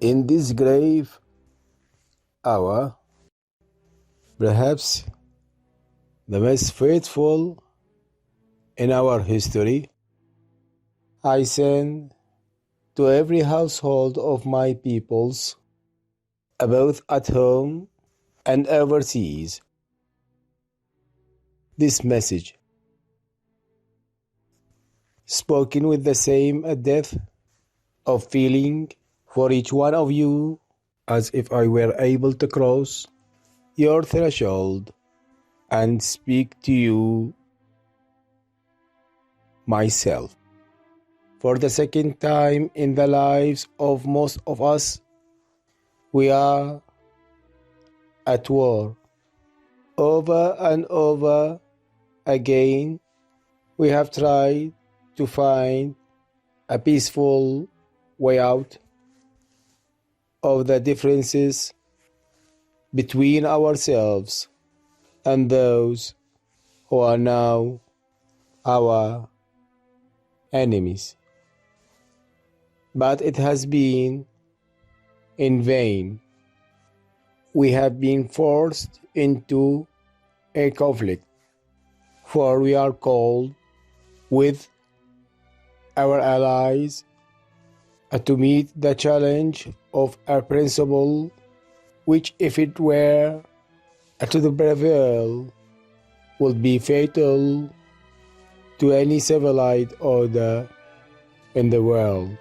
In this grave hour, perhaps the most faithful in our history, I send to every household of my peoples, both at home and overseas, this message, spoken with the same depth of feeling for each one of you as if I were able to cross your threshold and speak to you myself. For the second time in the lives of most of us, we are at war. Over and over again, we have tried to find a peaceful way out of the differences between ourselves and those who are now our enemies. But it has been in vain. We have been forced into a conflict, for we are called with our allies to meet the challenge of a principle which, if it were to prevail, would be fatal to any civilized order in the world.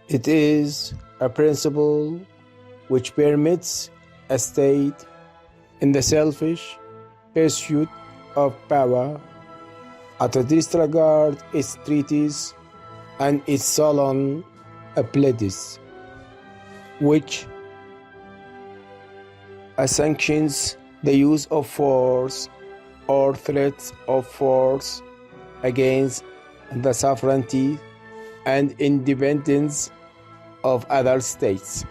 It is a principle which permits a state in the selfish pursuit of power to disregard its treaties and its solemn pledges, which sanctions the use of force or threats of force against the sovereignty and independence of other states.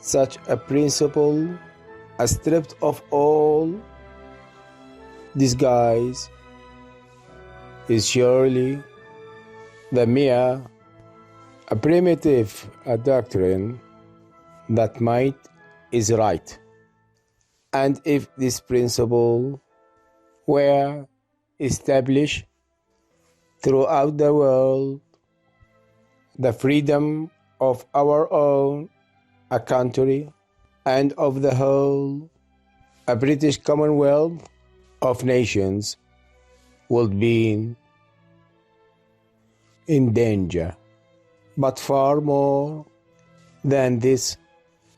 Such a principle, stripped of all disguise, is surely the mere a primitive doctrine that might is right. And if this principle were established throughout the world, the freedom of our own country and of the whole British Commonwealth of Nations would be in danger. But far more than this,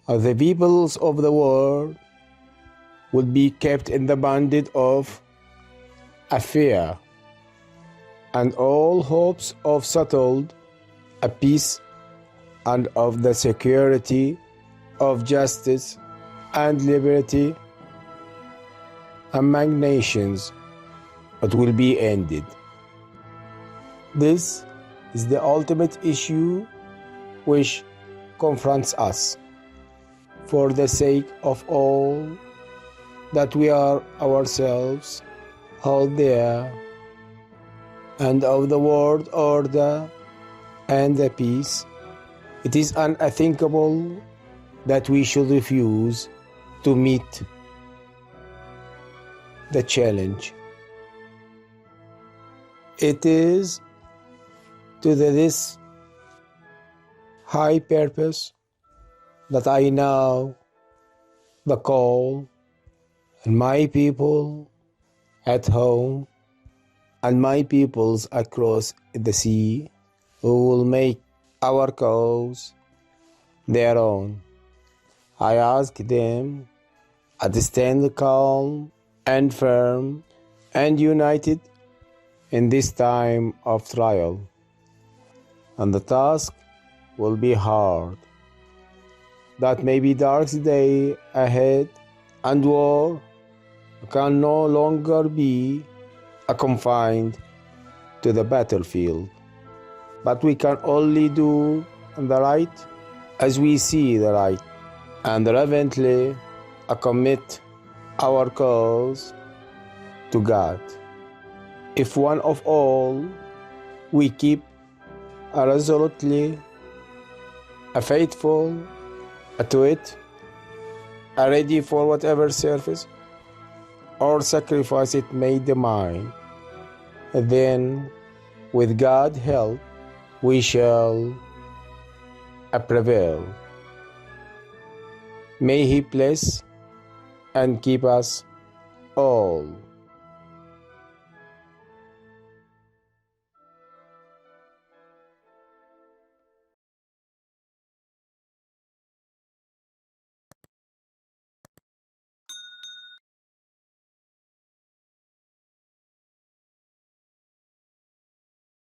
the peoples of the world would be kept in the bondage of a fear, and all hopes of settled a peace and of the security of justice and liberty among nations will be ended. This is the ultimate issue which confronts us. For the sake of all that we are ourselves hold dear, and of the world order and the peace, it is unthinkable that we should refuse to meet the challenge. It is to this high purpose that I now the call and my people at home and my peoples across the sea who will make our cause their own. I ask them to stand calm and firm and united in this time of trial. And the task will be hard. That may be dark day ahead, and war can no longer be confined to the battlefield. But we can only do the right as we see the right, and reverently commit our cause to God. If one of all we keep resolutely faithful to it, are ready for whatever service or sacrifice it may demand, then with God's help we shall prevail. May He bless and keep us all.